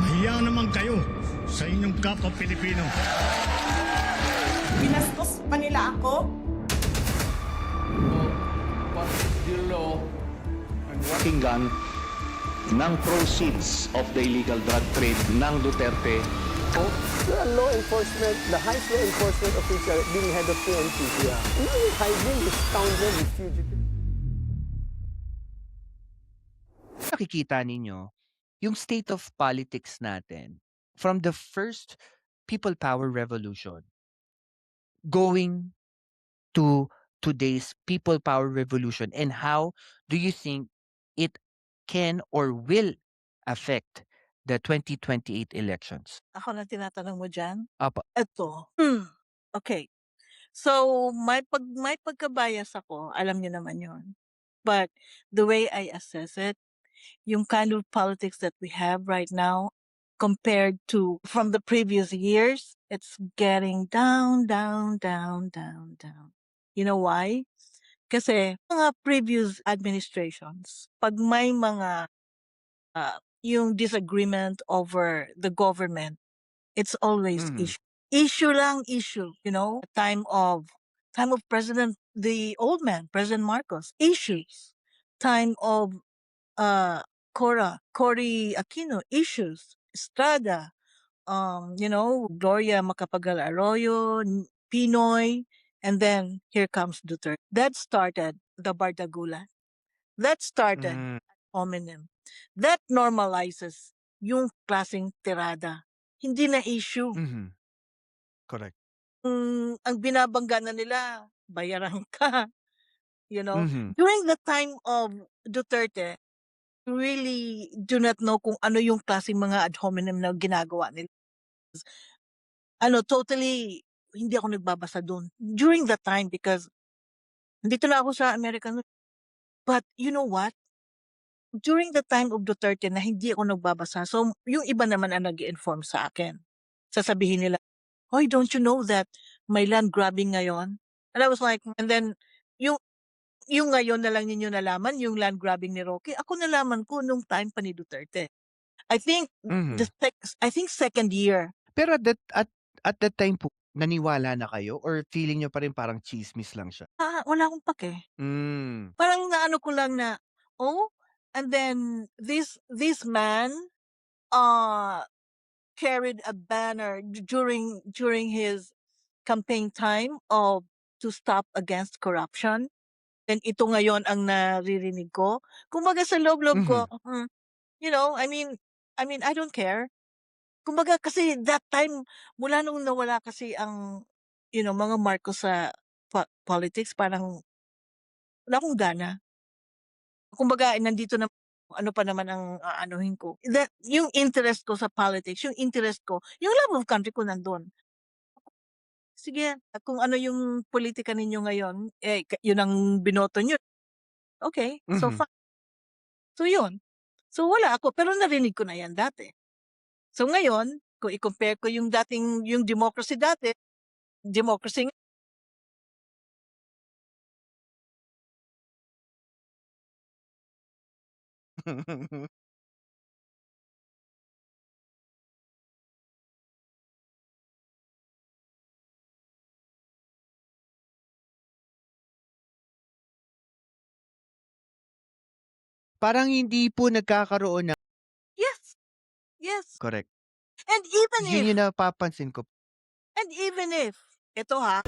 Mahiya naman kayo sa inyong kapwa Pilipino. Binastos pa nila ako. Pakinggan ng proceeds of the illegal drug trade ng Duterte. The law enforcement, the highest law enforcement official being head of PNP. Yeah. Really hiding this scoundrel, this fugitive. Nakikita ninyo yung state of politics natin from the first people power revolution going to today's people power revolution, and how do you think it can or will affect the 2028 elections? Ako na tinatanong mo dyan? Apa. Ito. Okay. So, may pagkabias ako. Alam niyo naman yon. But the way I assess it, yung kind of politics that we have right now compared to from the previous years, it's getting down, down, down, down, down. You know why? Kasi mga previous administrations, pag may mga yung disagreement over the government, it's always issue. Issue lang issue, you know, time of President, the old man, President Marcos, issues. Time of Cory Aquino, issues. Estrada, you know, Gloria Macapagal Arroyo, Pinoy, and then here comes Duterte. That started the Bardagulan. That started hominem. That normalizes yung klaseng tirada. Hindi na issue. Correct. Ang binabangga na nila, bayaran ka. You know, during the time of Duterte, you really do not know kung ano yung klaseng mga ad hominem na ginagawa nila. Totally, hindi ako nagbabasa doon. During that time, because dito na ako sa Amerika. But you know what? During the time of Duterte na hindi ako nagbabasa, so yung iba naman ang nag-inform sa akin. Sasabihin nila, "Hoy, don't you know that may land grabbing ngayon?" And I was like, and then yung ngayon na lang ninyo nalaman yung land grabbing ni Roque. Ako nalaman ko nung time pa ni Duterte. I think second year. Pero at that time po, naniwala na kayo or feeling nyo pa rin parang chismis lang siya? Wala akong pake. Parang naano ko lang na, and then this man carried a banner during his campaign time of to stop against corruption. Then ito ngayon ang naririnig ko. Kumbaga sa loob-loob ko, you know, I mean, I don't care. Kumbaga kasi that time, mula nung nawala kasi ang, you know, mga Marcos sa politics, parang wala akong gana. Kumbaga, nandito na, ano pa naman ang aanuhin ko. Yung interest ko sa politics, yung interest ko, yung love of country ko nandun. Sige, kung ano yung politika ninyo ngayon, yun ang binoto nyo. Okay, so fine. So yun. So wala ako, pero narinig ko na yan dati. So ngayon, kung i-compare ko yung democracy dati, democracy Parang hindi po nagkakaroon ng... Yes. Correct. And even Yun yung napapansin ko. ito ha,